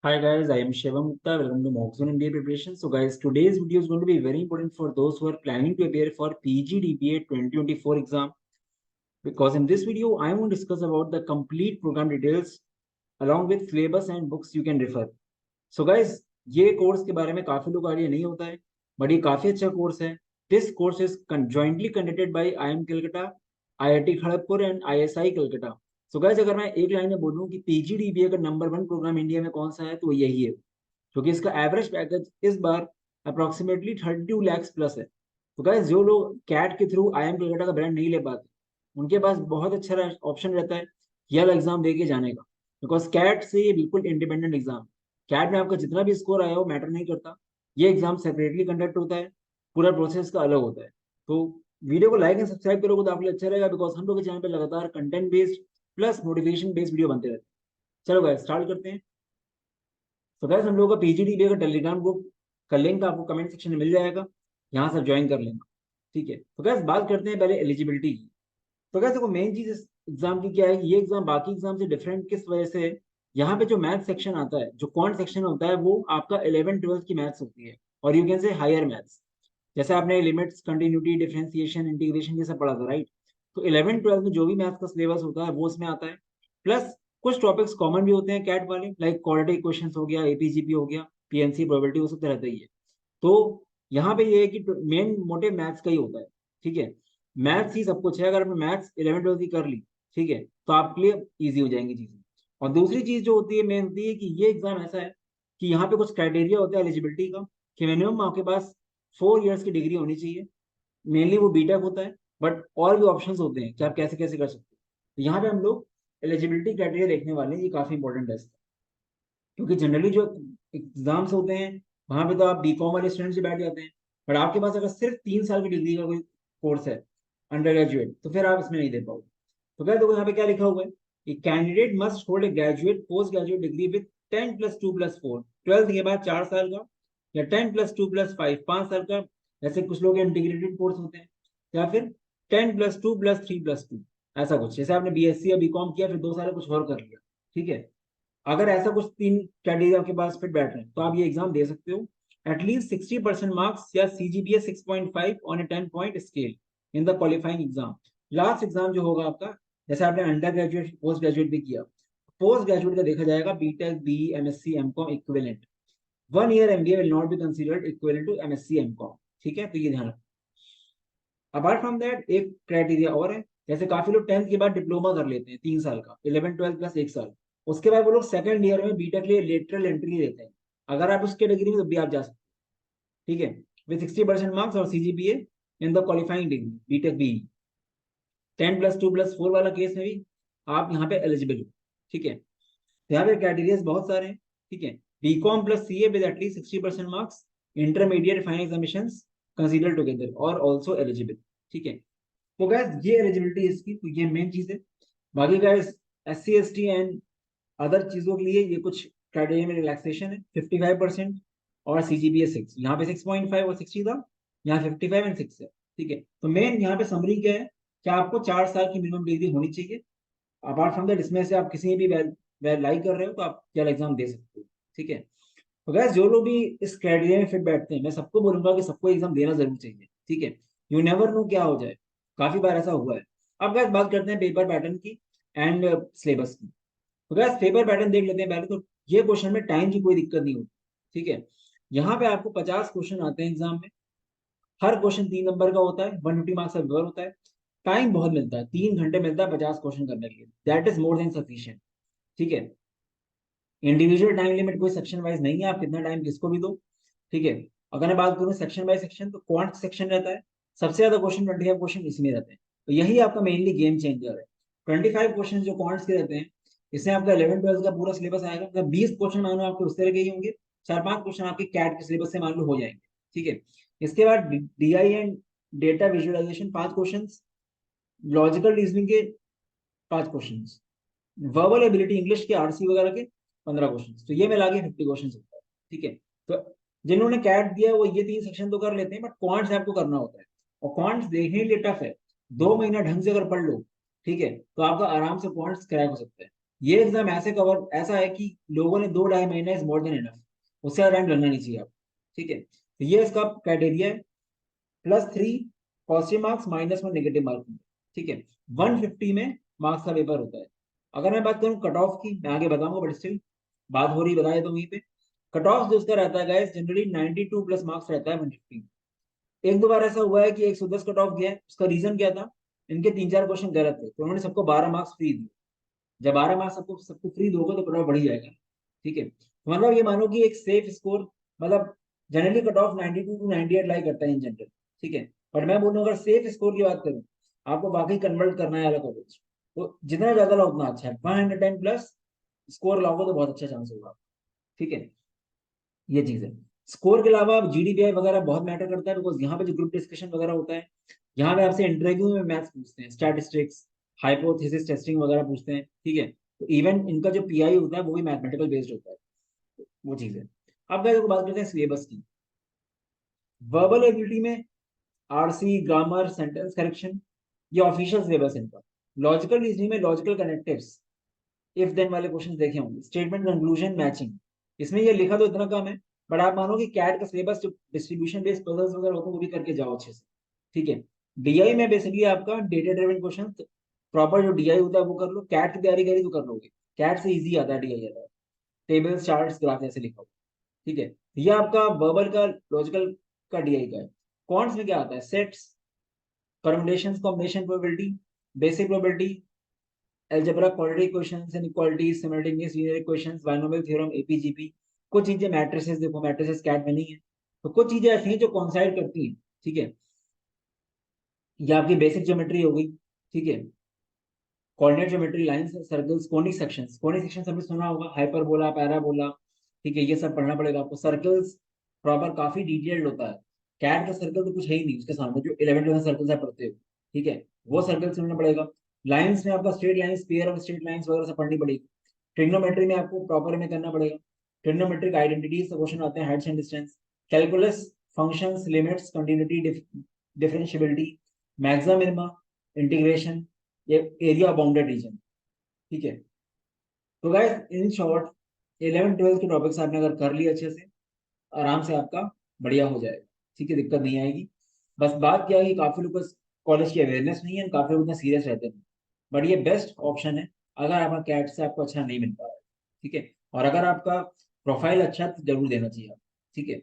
Hi guys, I am Shivam Gupta. Welcome to Mockzone MBA Preparation. So guys, today's video is going to be very important for those who are planning to appear for PGDBA 2024 exam. Because in this video, I want to discuss about the complete program details along with syllabus and books you can refer. So guys, ये course के बारे में काफी लोग idea नहीं होता है, but ये काफी अच्छा कोर्स है. This course is jointly conducted by IIM Calcutta, IIT Kharagpur and ISI Calcutta. So guys, अगर मैं एक लाइन में बोलूं कि पीजीडीबीए का नंबर वन प्रोग्राम इंडिया में कौन सा है तो यही है, क्योंकि इसका एवरेज पैकेज इस बार अप्रोक्सीमेटली 32 lakhs प्लस है. तो गाइस, जो लोग कैट के थ्रू IIM कलकत्ता का ब्रांड नहीं ले पाते, उनके पास बहुत अच्छा ऑप्शन रहता है ये वाला एग्जाम दे के जाने का. बिकॉज कैट से ये बिल्कुल इंडिपेंडेंट एग्जाम. कैट में आपका जितना भी स्कोर आया हो मैटर नहीं करता. ये एग्जाम सेपरेटली कंडक्ट होता है, पूरा प्रोसेस का अलग होता है. तो वीडियो को लाइक एंड सब्सक्राइब करोगे तो आपके लिए अच्छा रहेगा, बिकॉज हम लोग के चैनल पे लगातार content based plus motivation based video बनते रहते हैं. चलो गाइस, स्टार्ट करते हैं. तो गाइस, हम लोग का पीजीडीबी का टेलीग्राम ग्रुप का लिंक आपको कमेंट सेक्शन में मिल जाएगा, यहाँ से ज्वाइन कर लेना. ठीक है, तो गाइस बात करते हैं पहले एलिजिबिलिटी की. तो गाइस देखो, मेन चीज इस एग्जाम की क्या है कि ये एग्जाम बाकी एग्जाम से डिफरेंट किस वजह से है. यहाँ पे जो मैथ सेक्शन आता है, जो क्वांट सेक्शन होता है, वो आपका 11th 12th की मैथ्स होती है, और you can say higher maths. जैसे आपने लिमिट्स, कंटिन्यूटी, डिफरेंशिएशन, इंटीग्रेशन ये सब पढ़ा था, राइट? तो 11th 12th में जो भी मैथ्स का सिलेबस होता है वो उसमें आता है. प्लस कुछ टॉपिक्स कॉमन भी होते हैं कैट वाले, लाइक क्वाड्रेटिक इक्वेशंस हो गया, एपीजीपी हो गया, पीएनसी, प्रोबेबिलिटी, वो सब तो रहता ही है. तो यहाँ पे ये है कि मेन मोटिव मैथ्स का ही होता है. ठीक है, मैथ्स ही सब कुछ है. अगर आपने मैथ्स 11th 12th की कर ली, ठीक है, तो आपके लिए ईजी हो जाएंगी चीजें. और दूसरी चीज जो होती है मेन होती है कि ये एग्जाम ऐसा है कि यहाँ पे कुछ क्राइटेरिया होता है एलिजिबिलिटी का, कि मिनिमम आपके पास 4 years की डिग्री होनी चाहिए. मेनली वो बीटेक होता है, बट और भी ऑप्शंस होते हैं कि आप कैसे कैसे कर सकते हो. तो यहाँ पे हम लोग एलिजिबिलिटी क्राइटेरिया देखने वाले हैं, ये काफी इंपॉर्टेंट है. क्योंकि जनरली जो एग्जाम्स होते हैं वहां पे तो आप बीकॉम वाले स्टूडेंट्स ही बैठ जाते हैं, बट आपके पास अगर सिर्फ 3 साल की डिग्री का कोई कोर्स है, अंडर ग्रेजुएट, तो फिर आप इसमें नहीं दे पाओगे. तो क्या देखो यहाँ पे क्या लिखा हुआ है कि candidate must hold a graduate post graduate degree with 10+2+4, 12th के बाद 4 साल का, या 10+2+5, 5 साल का. जैसे कुछ लोग इंटीग्रेटेड कोर्स होते हैं, या फिर 10+2+3+2, ऐसा कुछ. जैसे आपने बीएससी या बीकॉम किया फिर 2 साल कुछ और कर लिया. ठीक है, अगर ऐसा कुछ तीन कैटेगरी आपके पास फिट बैठ रहे हैं तो आप ये एग्जाम दे सकते हो. एटलीस्ट 60% मार्क्स या CGPA 6.5 on A 10 point scale in the qualifying exam. Last exam जो होगा आपका, जैसे आपने अंडर ग्रेजुएट पोस्ट ग्रेजुएट भी किया, पोस्ट ग्रेजुएट का देखा जाएगा BTech, B, MSc, MCom equivalent. 1 year MBA will not be considered equivalent to MSc MCom. ठीक है, तो ये ध्यान रखो. अपार्ट फ्रॉम दैट एक क्राइटेरिया और है. जैसे काफी लोग 10th के बाद डिप्लोमा कर लेते हैं 3 साल का, 11th 12th प्लस 1 साल. उसके बाद वो लोग सेकंड ईयर में बीटेक लिए लेटरल एंट्री लेते हैं. अगर आप उस कैटेगरी में तो भी आप जा सकते हैं. ठीक है, विद 60% मार्क्स और CGPA in the qualifying degree BTech B, 10+2+4 वाला केस में भी आप यहाँ पे एलिजिबल हो. ठीक है, तो यहाँ पे क्राइटेरिया बहुत सारे हैं. ठीक है, BCom plus CA with at least 60% marks, intermediate final examination consider together और ऑल्सो एलिजिबल. ठीक है, तो गैस ये एलिजिबिलिटी है इसकी, तो ये मेन चीज है. बाकी gas SC ST and other चीजों के लिए ये कुछ क्राइटेरिया में रिलैक्सेशन है. 55% और CGPA 6, यहाँ पे 6.5 और 60 था, यहाँ 55 एंड 6 है. ठीक है, तो मेन यहाँ पे समरी क्या है कि आपको 4 साल की मिनिमम डिग्री होनी चाहिए. अपार्ट फ्रॉम दैट इसमें से आप किसी भी वेल लाइक कर रहे हो तो आप क्या एग्जाम दे सकते हो. ठीक है, तो गैस जो लोग भी इस क्राइटेरिया में फिट बैठते हैं, मैं सबको बोलूंगा कि सबको एग्जाम देना जरूर चाहिए. ठीक है, यू नेवर नो क्या हो जाए, काफी बार ऐसा हुआ है. अब गैस बात करते हैं पेपर पैटर्न की एंड सिलेबस की. तो गैस पेपर पैटर्न देख लेते हैं पहले तो. ये क्वेश्चन में टाइम की कोई दिक्कत नहीं होती. ठीक है, यहाँ पे आपको 50 क्वेश्चन आते हैं एग्जाम में. हर क्वेश्चन 3 नंबर का होता है, 150 मार्क्स का पेपर होता है. टाइम बहुत मिलता है, 3 घंटे मिलता है 50 क्वेश्चन करने के लिए. That is more than sufficient. ठीक है, इंडिविजुअल टाइम लिमिट कोई सेक्शन वाइज नहीं है, आप कितना टाइम किसको भी दो. ठीक है, अगर मैं बात करूँ सेक्शन बाय सेक्शन, तो क्वांट सेक्शन रहता है, सबसे ज्यादा क्वेश्चन 25 क्वेश्चन इसमें रहते हैं. तो यही आपका मेनली गेम चेंजर है. 25 क्वेश्चन जो क्वांट्स के रहते हैं, इसमें आपका 11th 12th का पूरा सिलेबस आएगा. मतलब 20 क्वेश्चन मानो आपके उस तरह के ही होंगे, 4-5 क्वेश्चन आपके कैट के सिलेबस से मान लो हो जाएंगे. ठीक है, इसके बाद DI and data visualisation 5 question, logical reasoning के 5 क्वेश्चन, वर्बल एबिलिटी इंग्लिश के आरसी वगैरह के 15 क्वेश्चन. तो ये मिला के 50 क्वेश्चन होता है. ठीक है, तो जिन्होंने कैट दिया है वो ये 3 सेक्शन तो कर लेते हैं, बट क्वांट्स आपको करना होता है. और क्वांट्स देखने के लिए टफ है. 2 महीना ढंग से अगर पढ़ लो, ठीक है, तो आपका आराम से क्वांट्स क्रैक हो सकता है. ये एग्जाम ऐसे कवर ऐसा है कि लोगों ने 2 ढाई महीने इज मोर देन इनफ, उससे ज्यादा टाइम लगना नहीं चाहिए आप। ठीक है, तो ये इसका क्राइटेरिया है। +3 पॉजिटिव मार्क्स, -1 नेगेटिव मार्क। ठीक है, 150 में मार्क्स का पेपर होता है। अगर मैं बात करूं कट ऑफ की, मैं आगे बताऊंगा, बट स्टिल बात हो रही बताया तो वहीं पे कट ऑफ जो उसका रहता है गाइस, जनरली 92 प्लस मार्क्स रहता है 150। एक दो बार ऐसा हुआ है कि 110 कट ऑफ गया है, उसका रीजन क्या था, इनके 3 4 क्वेश्चन गलत थे, तो उन्होंने सबको 12 मार्क्स फ्री दिए। जब 12 मार्क्स सबको सबको फ्री दोगे तो कट ऑफ बढ़ ही जाएगा। ठीक है, तो मतलब ये मानो कि एक सेफ स्कोर, मतलब जनरली कट ऑफ 92 टू 98 लाई करता है इन जनरल। ठीक है, पर मैं बोलूँ अगर सेफ स्कोर की बात करूँ, आपको बाकी कन्वर्ट करना है अलग कॉलेज, तो जितना ज्यादा लाओ उतना अच्छा है। 110 प्लस स्कोर लाओगे तो बहुत अच्छा चांस होगा। ठीक है, ये चीज है। स्कोर के अलावा GDPI वगैरह बहुत मैटर करता है, बिकॉज यहाँ पे जो ग्रुप डिस्कशन वगैरह होता है, यहाँ पे आपसे इंटरव्यू में मैथ्स पूछते हैं, स्टैटिस्टिक्स, हाइपोथेसिस टेस्टिंग वगैरह पूछते हैं। ठीक है, तो इवन इनका जो PI होता है वो भी मैथमेटिकल बेस्ड होता है, वो चीज है। अब गाइस बात करते हैं सिलेबस की। वर्बल एबिलिटी में RC, ग्रामर, सेंटेंस करेक्शन, ये ऑफिशियल सिलेबस है इनका। लॉजिकल रीजनिंग में लॉजिकल कनेक्टिव्स, इफ देन वाले क्वेश्चन देखे होंगे, स्टेटमेंट कंक्लूजन मैचिंग, इसमें ये लिखा तो इतना कम है, बट आप मानो कि कैट का सिलेबस जो डिस्ट्रीब्यूशन बेस्ड पजल्स वगैरह होते हैं वो भी करके जाओ अच्छे से। ठीक है, DI में बेसिकली आपका डेटा ड्रिवन क्वेश्चन, प्रॉपर जो DI होता है वो कर लो। कैट की तैयारी करी तो कर लोगे, कैट से इजी आता है, DI आता है, टेबल्स चार्ट्स ग्राफ ऐसे लिखा हो। ठीक है, ये आपका वर्बल का, लॉजिकल का DI का है। कॉन्ट्स में क्या आता है, sets, permutations, combination probability, basic probability, algebra, quadratic questions, inequalities, simultaneous linear equations, binomial theorem, APGP। कुछ चीजें मैट्रिसेस, देखो मैट्रिसेस कैट में नहीं है, तो कुछ चीजें ऐसी हैं जो कॉन्साइड करती हैं। ठीक है, ये आपकी बेसिक ज्योमेट्री हो गई। ठीक है, coordinate geometry, lines, circles, conic sections, conic section सबने सुना होगा, हाइपरबोला, पैराबोला। ठीक है, ये सब पढ़ना पड़ेगा आपको। सर्कल्स प्रॉपर काफी डिटेल्ड होता है, कैट का सर्कल तो कुछ है ही नहीं उसके सामने, जो 11 सर्कल्स है पढ़ते हो। ठीक है, वो सर्कल सुनना पड़ेगा। लाइंस में आपका straight lines, pair of straight lines वगैरह सब पढ़नी पड़ेगी। ट्रिग्नोमेट्री में आपको प्रॉपर में करना पड़ेगा। ट्रिग्नोमेट्रिक आइडेंटिटीज क्वेश्चन आते हैं, Heights and distance. Calculus, functions, limits, continuity, differentiability, maxima minima, integration, ये एरिया बाउंडेड रीजन। ठीक है, तो गाइस इन शॉर्ट 11 12 के टॉपिक्स आपने अगर कर लिए अच्छे से, आराम से आपका बढ़िया हो जाएगा। ठीक है, दिक्कत नहीं आएगी। बस बात क्या है कि काफी लोग कॉलेज की अवेयरनेस नहीं है, काफी लोग इतना सीरियस रहते हैं, बट ये बेस्ट ऑप्शन है अगर आपका कैट से आपको अच्छा नहीं मिल पा रहा है। ठीक है, और अगर आपका प्रोफाइल अच्छा है तो जरूर देना चाहिए आप। ठीक है,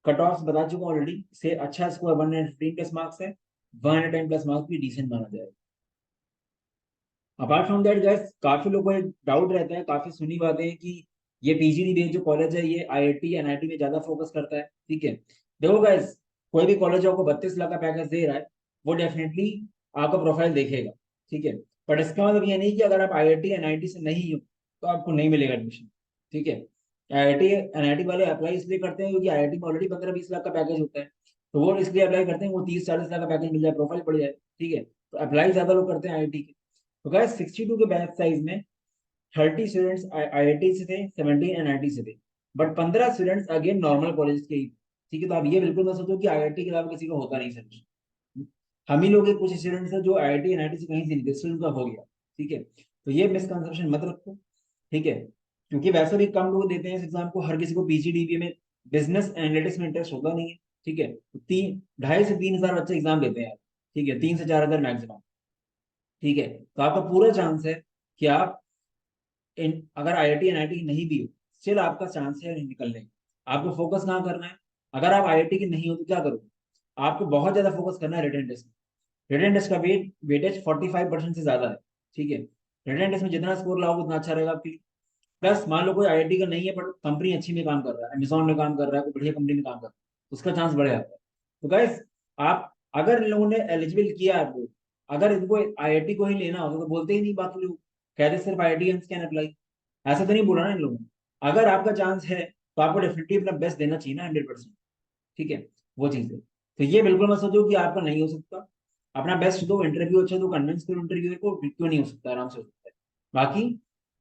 कट ऑफ बता चुका ऑलरेडी, से अच्छा स्कोर 115 प्लस मार्क्स है, 110 प्लस मार्क्स भी डिसेंट माना जाएगा। अपार्ट फ्रॉम दैट गैस, काफी लोगों को एक डाउट रहता है, काफी सुनी बातें हैं कि ये PGDBA जो कॉलेज है ये IIT NIT में ज्यादा फोकस करता है। ठीक है, देखो गैस, कोई भी कॉलेज आपको 32 लाख का पैकेज दे रहा है, वो डेफिनेटली आपका प्रोफाइल देखेगा। ठीक है, पर इसका मतलब ये नहीं कि अगर आप IIT NIT से नहीं हो तो आपको नहीं मिलेगा एडमिशन। ठीक है, IIT NIT वाले अप्लाई इसलिए करते हैं क्योंकि IIT में ऑलरेडी 15 20 लाख का पैकेज होता है, तो वो इसलिए अप्लाई करते हैं वो 30 40 लाख का पैकेज मिल जाए, प्रोफाइल बढ़ जाए। ठीक है, तो अप्लाई ज्यादा लोग करते हैं IIT के। तो गाइस 62 के बैच साइज में 30 स्टूडेंट्स IIT से थे, 17 NIT से थे, but 15 students again normal college के ही। ठीक है, तो आप ये बिल्कुल मत सोचो कि IIT के अलावा किसी का होता नहीं सर। हम ही लोग के कुछ स्टूडेंट्स हैं जो IIT NIT से कहीं से नहीं थे, स्टूडेंट का हो गया। ठीक है, तो ये मिसकंसेप्शन मत रखो। ठीक है, क्योंकि वैसे भी कम लोग देते हैं इस एग्जाम को, हर किसी को PGDBA में बिजनेस एनालिटिक्स में इंटरेस्ट होता नहीं है। ठीक है, तो 2,500 से 3,000 बच्चे एग्जाम देते हैं। ठीक है, 3 से 4 हजार मैक्सिमम। ठीक है, तो आपका पूरा चांस है कि आप अगर IIT NIT नहीं भी हो, स्टिल आपका चांस है निकलने का। आपको फोकस कहाँ करना है, अगर आप IIT की नहीं हो तो क्या करोगे, आपको बहुत ज्यादा फोकस करना है रिटन टेस्ट में। रिटन टेस्ट का वेटेज 45% से ज्यादा है। ठीक है, रिटन टेस्ट में जितना स्कोर लाओगे उतना अच्छा रहेगा आपके लिए। प्लस मान लो कोई IIT का नहीं है पर कंपनी अच्छी में काम कर रहा है, अमेजोन में काम कर रहा है, कोई बढ़िया कंपनी में काम कर रहा है, उसका चांस बढ़ जाता है। तो गाइस, आप अगर इन लोगों ने एलिजिबल किया है आपको, अगर इनको IIT को ही लेना होता तो बोलते ही नहीं, बाकी लोग कहते सिर्फ IIT कैन अप्लाई, ऐसा तो नहीं बोला ना इन लोगों ने। अगर आपका चांस है तो आपको डेफिनेटली अपना बेस्ट देना चाहिए ना, 100%। ठीक है, वो चीज है। तो ये बिल्कुल मत सोचो कि आपका नहीं हो सकता, अपना बेस्ट दो, इंटरव्यू अच्छा दो, कन्विंस करो इंटरव्यू को, क्यों नहीं हो सकता, आराम से हो सकता है। बाकी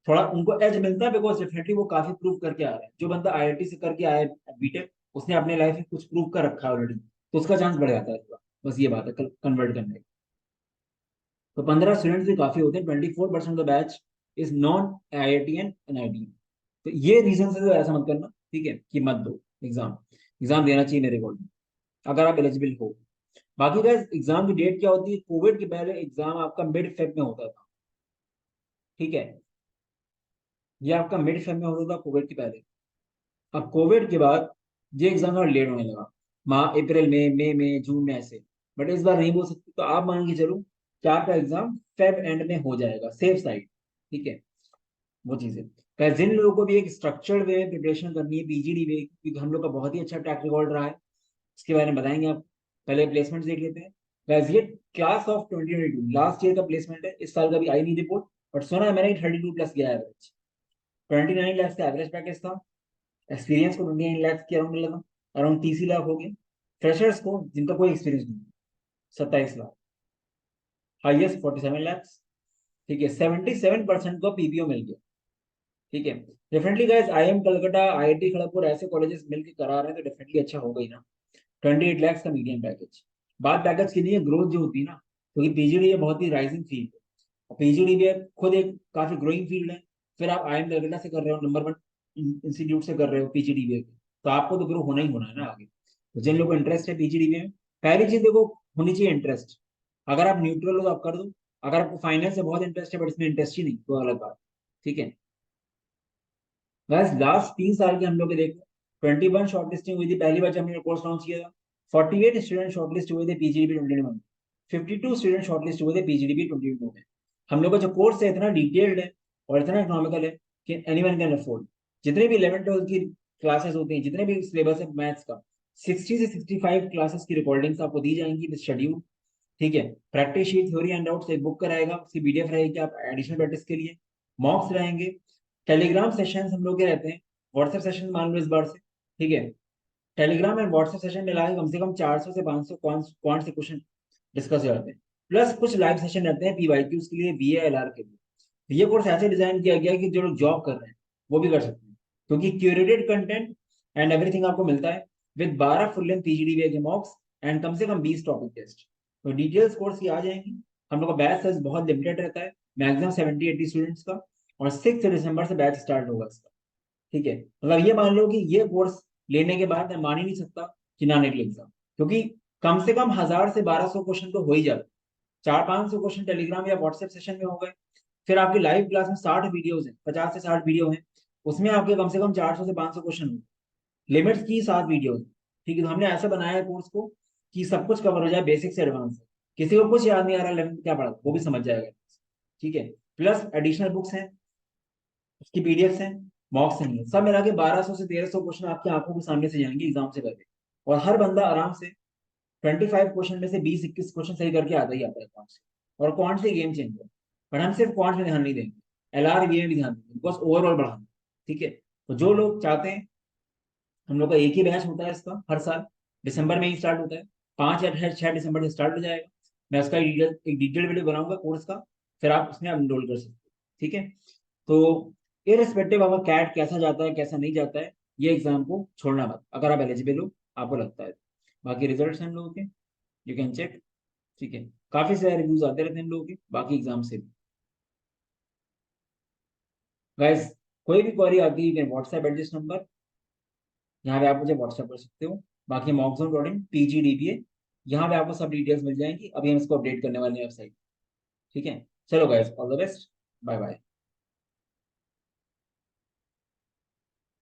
थोड़ा उनको एज मिलता है बिकॉज डेफिनेटली वो काफी प्रूव करके आ रहे हैं। जो बंदा IIT से करके आया है बीटेक, उसने अपने लाइफ में कुछ प्रूव कर रखा है ऑलरेडी, तो उसका चांस बढ़ जाता है थोड़ा। बस ये बात है कन्वर्ट करने की। तो 15 स्टूडेंट्स भी काफी होते हैं, 24% of the batch is non IIT and NIT। तो ये रीजन से तो ऐसा मत करना, ठीक है, कि मत दो एग्जाम। एग्जाम देना चाहिए मेरे अकॉर्डिंग, अगर आप एलिजिबल हो। बाकी गाइस एग्जाम की डेट क्या होती है, कोविड के पहले एग्जाम आपका मिड फेब में होता था, ठीक है, ये आपका मिड फेब में होता था कोविड के पहले। अब कोविड के बाद ये एग्जाम और लेट होने लगा, अप्रैल में, मई में, जून में ऐसे। बट इस बार नहीं बोल सकते, तो आप मान के चलो कि आपका एग्जाम फेब एंड में हो जाएगा, सेफ साइड, ठीक है। वो चीजें गाइस, जिन लोगों को भी एक स्ट्रक्चर्ड वे में प्रिपरेशन करनी है PGD वे, क्योंकि हम लोग का बहुत ही अच्छा ट्रैक रिकॉर्ड रहा है, इसके बारे में बताएंगे आप। पहले प्लेसमेंट देख लेते हैं गाइस। ये क्लास ऑफ 2022 लास्ट ईयर का प्लेसमेंट है, इस साल का भी आई नहीं रिपोर्ट, बट सुना है मैंने 32 प्लस गया एवरेज, 29 लाख का एवरेज पैकेज था। एक्सपीरियंस को 29 लाख के अराउंड मिला था, अराउंड 30 लाख हो गए। फ्रेशर्स को जिनका कोई एक्सपीरियंस नहीं, 27 लाख। हाईएस्ट 47 लाख, ठीक है। 77% को PPO मिल गया, ठीक है। Definitely guys, IIM Calcutta, IIT Kharagpur ऐसे कॉलेजेस मिलकर करा रहे हैं, तो डेफिनेटली अच्छा होगा ही ना। 28 लाख का मीडियम पैकेज। बात पैकेज की नहीं है, ग्रोथ जो होती है ना, क्योंकि PGD बहुत ही राइजिंग फील्ड है। PGD भी खुद एक काफी ग्रोइंग फील्ड है। फिर आप IIM कलकत्ता से कर रहे हो, नंबर 1 इंस्टीट्यूट से कर रहे हो PGDBA, तो आपको तो ग्रो होना ही होना है ना आगे। तो जिन लोगों को इंटरेस्ट है PGDBA में, पहली चीज देखो, होनी चाहिए इंटरेस्ट। अगर आप न्यूट्रल हो तो आप कर दो, अगर आपको फाइनेंस से बहुत इंटरेस्ट है बट इसमें इंटरेस्ट ही नहीं, तो अलग बात, ठीक है। बस लास्ट 3 साल के हम लोग देखो, 21 शॉर्टलिस्टिंग हुई थी पहली बार जब हमने कोर्स लॉन्च किया था। 48 स्टूडेंट शॉर्टलिस्ट हुए थे PGDB 2021 में। 52 स्टूडेंट शॉर्टलिस्ट हुए थे PGDB 2022 में। हम लोग का जो कोर्स है इतना डिटेल्ड है और इतना इकोनॉमिकल है कि एनीवन कैन अफोर्ड। जितने भी 11th 12th की क्लासेस होती हैं, जितने भी सिलेबस है मैथ्स का, 60 से 65 क्लासेस की रिकॉर्डिंग्स आपको दी जाएंगी विद शेड्यूल, ठीक है। Practice sheet, theory and doubts एक बुक कराएगा, उसकी PDF रहेगी आप एडिशनल प्रैक्टिस के लिए। मॉक्स रहेंगे। टेलीग्राम सेशन हम लोग के रहते हैं, व्हाट्सएप सेशन मान लो इस बार से, ठीक है। टेलीग्राम एंड व्हाट्सएप सेशन मिला के कम से कम 400 से 500 कौन से क्वेश्चन डिस्कस करते हैं। प्लस कुछ लाइव सेशन रहते हैं PYQs के लिए, VALR के लिए। तो ये कोर्स ऐसे डिजाइन किया गया है कि जो लोग जॉब कर रहे हैं वो भी कर सकते हैं, क्योंकि क्यूरेटेड कंटेंट एंड एवरीथिंग आपको मिलता है विद 12 फुल लेंथ PGDBA के मॉक्स एंड कम से कम 20 टॉपिक टेस्ट। तो डिटेल्स कोर्स की आ जाएंगी। हम लोग का बैच साइज बहुत लिमिटेड रहता है, मैक्सिमम 70-80 स्टूडेंट्स का, और 6 दिसंबर से बैच स्टार्ट होगा इसका, ठीक है। मतलब ये मान लो कि ये कोर्स लेने के बाद मैं मान ही नहीं सकता कि ना निकले एग्जाम, क्योंकि कम से कम 1000 से 1200 क्वेश्चन तो हो ही जाते, 400-500 क्वेश्चन टेलीग्राम या व्हाट्सएप सेशन में हो गए। फिर आपकी लाइव क्लास में 60 वीडियोस हैं, 50 से 60 वीडियो हैं, उसमें आपके कम से कम 400 से 500 क्वेश्चन होंगे। लिमिट्स की 7 वीडियो, ठीक है। तो हमने ऐसा बनाया है कोर्स को कि सब कुछ कवर हो जाए, बेसिक से एडवांस। किसी को कुछ याद नहीं आ रहा 11th क्या पढ़ा वो भी समझ जाएगा, ठीक है। प्लस एडिशनल बुक्स हैं, उसकी PDFs हैं, मॉक्स नहीं है, सब मिला के 1200 से 1300 क्वेश्चन आपकी आंखों के सामने से जाएंगे एग्जाम से पहले। और हर बंदा आराम से 25 क्वेश्चन में से 20-21 क्वेश्चन सही करके आता ही आता है क्वांट से। और क्वांट से गेम चेंजर, पर हम सिर्फ क्वांट में ध्यान नहीं देंगे, LRBA में भी ध्यान देंगे, बिकॉज ओवरऑल बढ़ाना, ठीक है। तो जो लोग चाहते हैं, हम लोग का एक ही बैच होता है इसका हर साल, दिसंबर में ही स्टार्ट होता है, 5 या 6 दिसंबर से स्टार्ट हो जाएगा। मैं उसका एक डिटेल वीडियो बनाऊंगा कोर्स का, फिर आप उसमें एनरोल कर सकते हो, ठीक है। तो इरिस्पेक्टिव ऑफ कैट कैसा जाता है कैसा नहीं जाता है, ये एग्जाम को छोड़ना मत, अगर आप एलिजिबल हो, आपको लगता है। बाकी रिजल्ट हम लोगों के, यू कैन चेक, ठीक है। काफी सारे रिव्यूज आते रहते हैं हम लोगों के बाकी एग्जाम से भी। गाइस, कोई भी क्वेरी आती है व्हाट्सएप एट दिस नंबर, यहाँ पे आप मुझे व्हाट्सएप कर सकते हो। बाकी मॉकजोन PGDBA, यहाँ पे आपको सब डिटेल्स मिल जाएंगी। अभी हम इसको अपडेट करने वाले हैं वेबसाइट, ठीक है। चलो guys, all the best, bye bye.